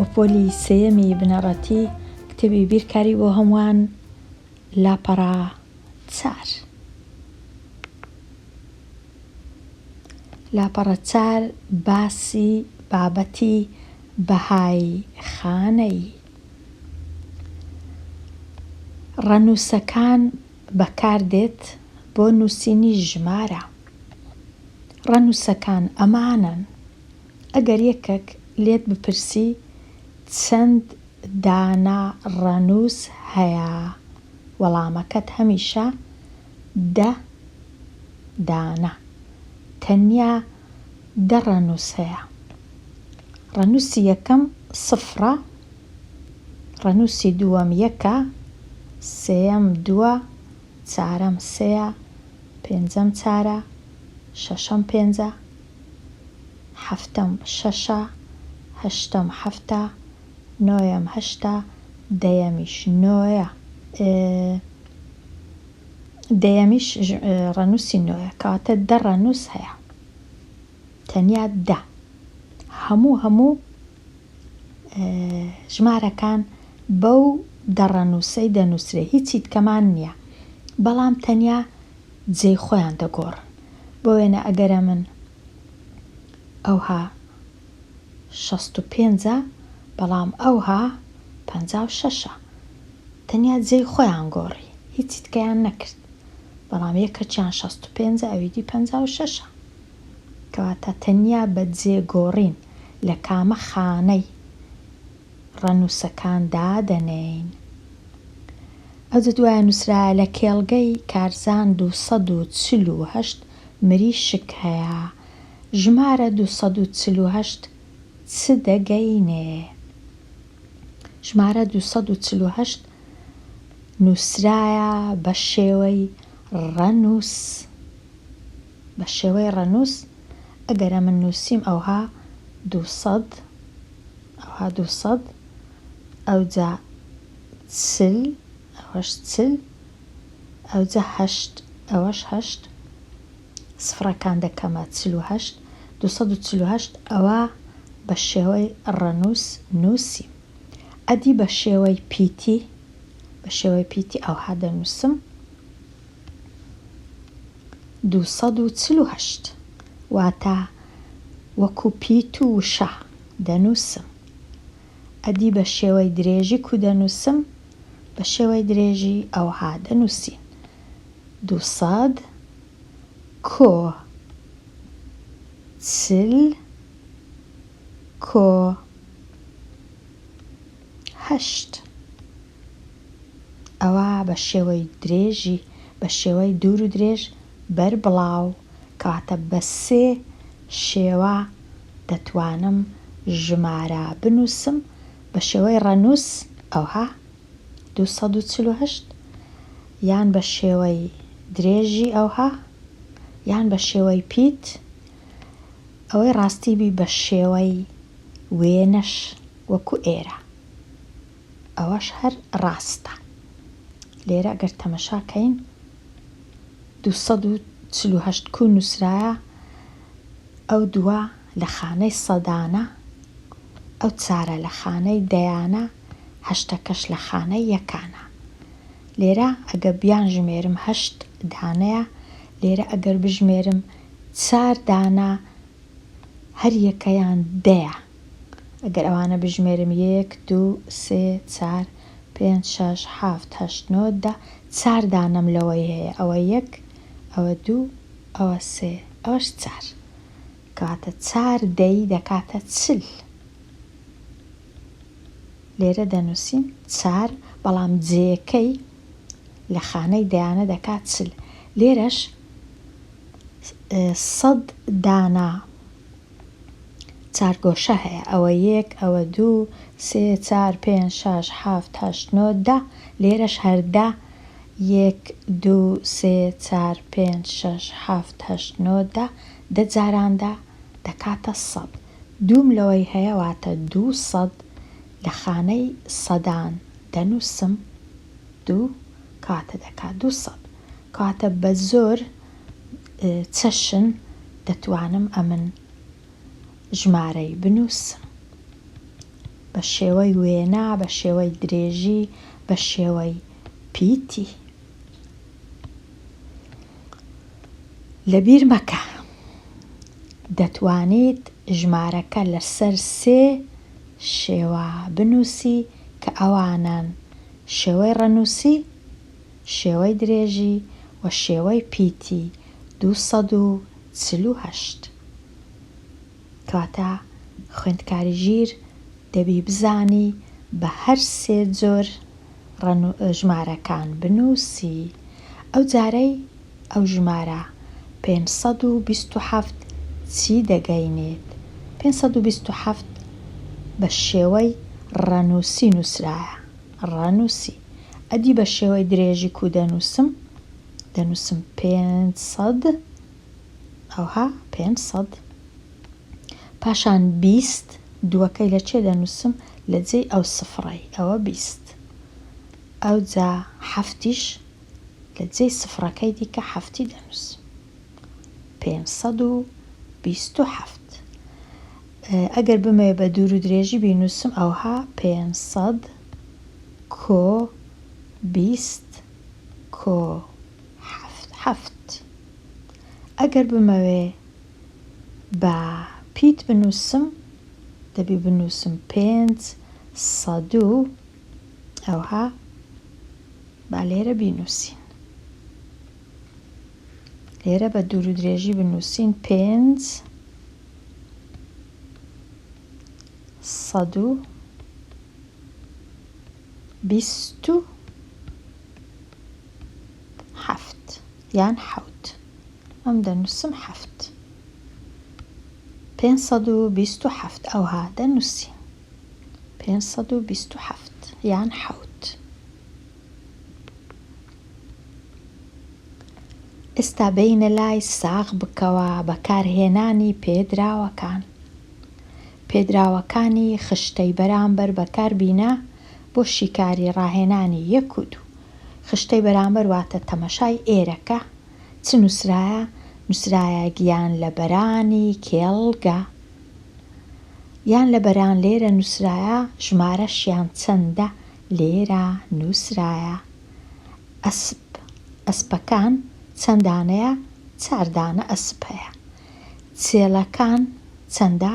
بۆ پۆلی سێیەمی بنەڕەتی کتێبی بیرکاری بۆ هەمووان لاپەڕا 4. لاپەڕە 4 باسی بابەتی بەهای خانەی ڕەنووسەکان بەکاردێت بۆ نووسینی ژمارە. ڕەنووسەکان ئەمانن: ئەگەر یەکێک لێت بپرسی چەند دانە ڕەنووس هەیە، وەڵامەکەت هەمیشە 10 دانە، تەنیا 10 ڕەنووس هەیە. ڕەنووسی یەکەم 0، ڕەنووسی دووەم 1، سێیەم 2، چارەم 3، پێنجەم 4، شەشەم 5، هەفتەم 6، هەشتەم 7، نۆیەم 8، دەیەمیش 9، دەیەمیش ڕەنووسی 9، کەواتە 10 ڕەنووس هەیە، تەنیا 10. هەموو ژمارەکان بەو 10 ڕەنووسەی دەنووسرێ، هیچی تکەمان نییە، بەڵام تەنیا جێی خۆیان دەگۆڕن. بۆ وێنە ئەگەرە من ئەوها 65، بەڵام ئەوها 56، تەنیا جێی خۆیان گۆڕی، هیچی تکەیان نەکرد، بەڵام یەکەچیان 65، ئەویدی 56، کەواتە تەنیا بە جێگۆڕین لە کامە خانەی ڕەنووسەکاندا دەنێین. ئەو دوایە نووسرایە لە کێڵگەی کارزان 248 مریشک هەیە، ژمارە 248 چ دەگەینێ؟ ژمارە 248 نووسرایە بە شێوەی ڕەنووس. بە شێوەی ڕەنووس ئەگەرە من نووسیم ئەوها 200، ئەوها 200، ئەوجا 40، ئەوەش 40، ئەوجا 8، ئەوەش 8، سفرەکان دەکەمە 48، 248 ئەوە بە شێوەی ڕەنووس نووسیم. ئەدی بە شێوەی پیتی، بە شێوەی پیتی ئەوها دەنووسم 248، واتە وەکو پیت و وشە دەنووسم. ئەدی بە شێوەی درێژی کو دەنووسم، بە شێوەی درێژی ئەوها دەنووسین 200 کۆ 40 کۆ 8. ئەوە بە شێوەی درێژی، بە شێوەی دوور و درێژ بەر بڵاو، کەواتە بە 3 شێوە دەتوانم ژمارە بنووسم، بە شێوەی ڕەنووس ئەوها 248، یان بە شێوەی درێژی ئەوها، یان بە شێوەی پیت، ئەوەی ڕاستیبی بە شێوەی وێنەش وەکو ئێرە، ئەوەش هەر ڕاستە. لێرە ئەگەر تەمەشاکەین 248 کو نووسرایە، ئەو دووە لە خانەی سەدانە، ئەو 4 لە خانەی دەیانە، 8ەکەش لە خانەی یەکانە. لێرە ئەگەر بیان ژمێرم 8 دانەیە، لێرە ئەگەر بژمێرم 4 دانە هەر یەکەیان 10ە. ئەگەر ئەوانە بژمێرم 1، 2، 3، 4، 5، 6، 7، 8، 9، 10، 4 دانەم لەوەی هەیە، ئەوە 1، ئەوە 2، ئەوە 3، ئەوەش 4، کەواتە 4 دەی دەکاتە 40. لێرە دەنووسین 4، بەڵام جێیەکەی لە خانەی دەیانە دەکات 40. لێرەش 100 دانە چارگۆشە هەیە، ئەوە 1، ئەوە 2، 3، 4، 5، 6، 7، 8، 9، 10. لێرەش هەردە 1، 2، 3، 4، 5، 6، 7، 8، 9، 10. 10 جاراندا دەکاتە 100. دووم لەوەی هەیە، واتە 200 لە خانەی سەدان دەنووسم 2، کاتە دەکات 200. کاتە بە زۆر چەشن دەتوانم ئەمن ژمارەی بنووسم. بە شێوەی وێنە، بە شێوەی درێژی، بە شێوەی پیتی. لەبیر مەکە دەتوانیت ژمارەکە لەسەر 3 شێوە بنووسی کە ئەوانن شێوەی ڕەنووسی، شێوەی درێژی و شێوەی پیتی 248. کەواتە خوێندکاری ژیر دەبی بزانی بە هەر 3 جۆر ژمارەکان بنووسی. ئەو جارەی ئەو ژمارە 527 چی دەگەینێت؟ 527 بە شێوەی ڕەنووسی نووسرایە، ڕەنووسی. ئەدی بە شێوەی درێژی کو دەنووسم 500، ئەوها 500. پاشان 20 دووەکەی لە چێ دەنووسم؟ لە جێی ئەو سفڕەی، ئەوە 20. ئەو جا 7ش لە جێی سفڕەکەی دیکە 7 دەنووسم، 527. ئەگەر بمەوێ بە دوور و درێژی بینووسم ئەوها 500 کۆ 20 کۆ 7. ئەگەر بمەوێ بە پیت بنووسم دەبی بنووسم 500 ئەوها با لێرە بینووسین، لێرە بە دوور و درێژی بنووسین 500 27 یان 7. ئەم دەنووسم 7. 527 ئەوها دەنووسین 527 یان 7. ئێستا بینە لای ساغ بکەوە بەکارهێنانی پێدراوەکان. پێدراوەکانی خشتەی بەرامبەر بەکاربینە بۆ شیکاری ڕاهێنانی 1 و 2. خشتەی بەرامبەر واتە تەمەشای ئێرەکە چ نووسرایە؟ نووسرایە گیان لە بەرانی کێڵگە، یان لە بەران لێرە نووسرایە ژمارەشیان چەندە لێرە نووسرایە. ئەسپەکان چەندانەیە؟ 4 دانە ئەسپ هەیە. چێلەکان چەندە؟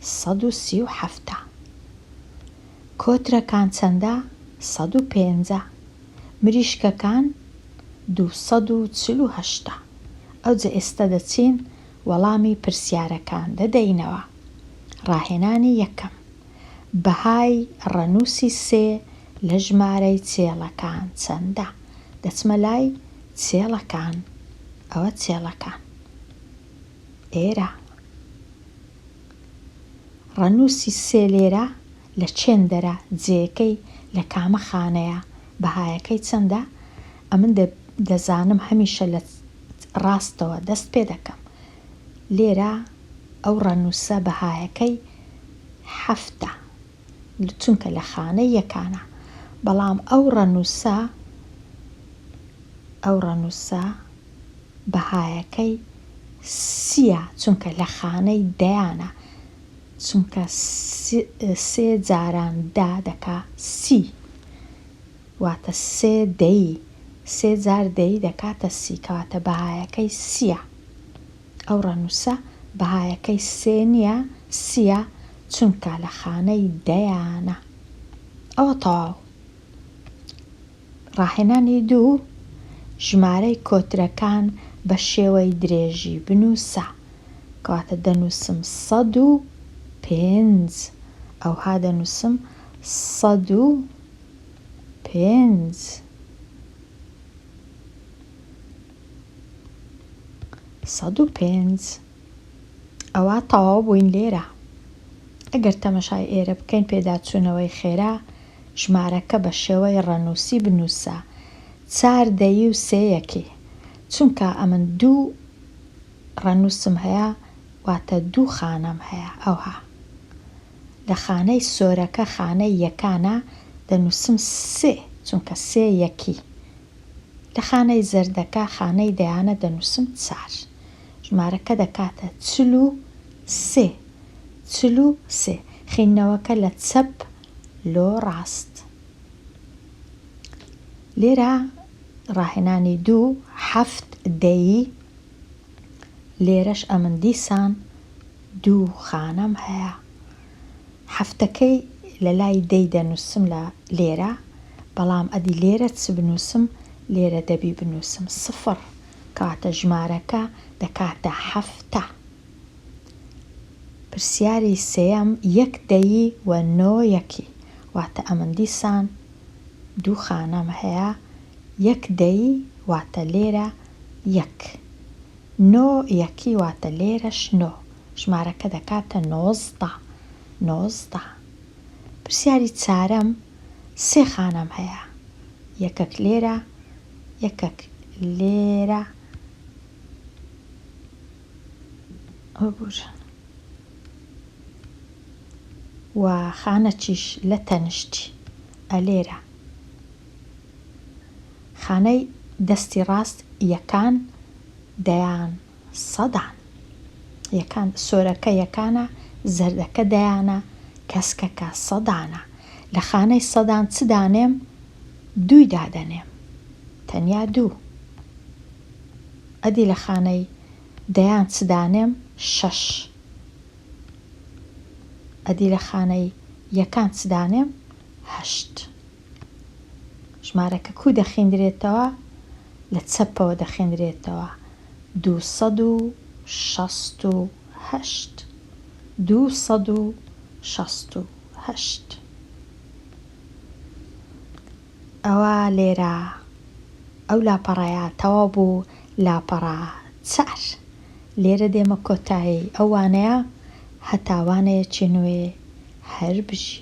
137. کۆترەکان چەندە؟ 105. مریشکەکان 248. ئەوجا ئێستا دەچین وەڵامی پرسیارەکان دەدەینەوە. ڕاهێنانی یەکەم: بەهای ڕەنووسی 3 لە ژمارەی چێڵەکان چەندە؟ دەچمە لای چێڵەکان. ئەوە چێڵەکان ئێرە. ڕەنووسی 3 لێرە لە چێندەرە جێەکەی لە کامە خانەیە؟ بەهایەکەی چەندە؟ ئەمن دەزانم هەمیشە لە ڕاستەوە دەست پێ دەکەم. لێرە ئەو ڕەنووسە بەهایەکەی 7 چونکە لە خانەی یەکانە، بەڵام ئەو ڕەنووسە بەهایەکەی 30 چونکە لە خانەی دەیانە، چونکە 3 جاران دا دەکا 30 واتە 3 دەی، 3 جار دەی دەکاتە 30 کەواتە بەهایەکەی 30. ئەو ڕەنووسە بەهایەکەی 3 نییە، 30 چونکە لە خانەی دەیانە. ئەوە تەواو. ڕاهێنانی 2: ژمارەی کۆترەکان بە شێوەی درێژی بنووسە. کەواتە دەنووسم 105. ئەوها دەنووسم 105. ئەوە تەواو بووین لێرە. ئەگەر تەمەشای ئێرە بکەین پێداچوونەوەی خێرا ژمارەکە بە شێوەی ڕەنووسی بنووسە 4 دەی و 3 یەکی. چونکە ئەمن 2 ڕەنووسم هەیە واتە 2 خانەم هەیە. ئەوها لە خانەی سۆرەکە خانەی یەکانە دەنووسم 3 چونکە 3 یەکی. لە خانەی زەردەکە خانەی دەیانە دەنووسم 4. ژمارەکە دەکاتە 43. خینەوەکە لە چەپ لۆ ڕاست. لێرە ڕاهێنانی 2 7 دەی، لێرەش ئەمن دیسان 2 خانەم هەیە. هەفتەکەی لە لای دەی دەنووسم لە لێرە، بەڵام ئەدی لێرە چ بنووسم؟ لێرە دەبی بنووسم 0 کاتە ژمارەکە دەکاتە 7. پرسیاری سێەم 1 دەی و 9 یەکی، واتە ئەمن دیسان 2 خانەم هەیە. 1 دەی واتە لێرە 1، 9 یەکی واتە لێرەش 9، ژمارەکە دەکاتە 19. پرسیاری چارەم 3 خانەم هەیە، 1 لێرە، 1 لێرە، و خانەچیش لە تەنشتی ئەلێرە. خانەی دەستی ڕاست یەکان، دەیان، سەدان. یەکان سۆرەکە یەکانە، زەردەکە دەیانە، کەسکەکە سەدانە. لە خانەی سەدان چ دانێم؟ 2 دادەنێم، تەنیا 2. ئەدی لە خانەی دەیان چ دانێم؟ 6. ئەدی لە خانەی یەکان چ دانێم؟ 8. ژمارەکە کوو دەخێندرێتەوە؟ لە چەپەوە دەخێندرێتەوە. 268. 268. ئەوە لێرە ئەو لاپەڕەیە تەواو بوو. لاپەڕە 4. لێرە دێمە کۆتایی ئەوانەیە هەتاوانەیەکی نوێ هەر بژی.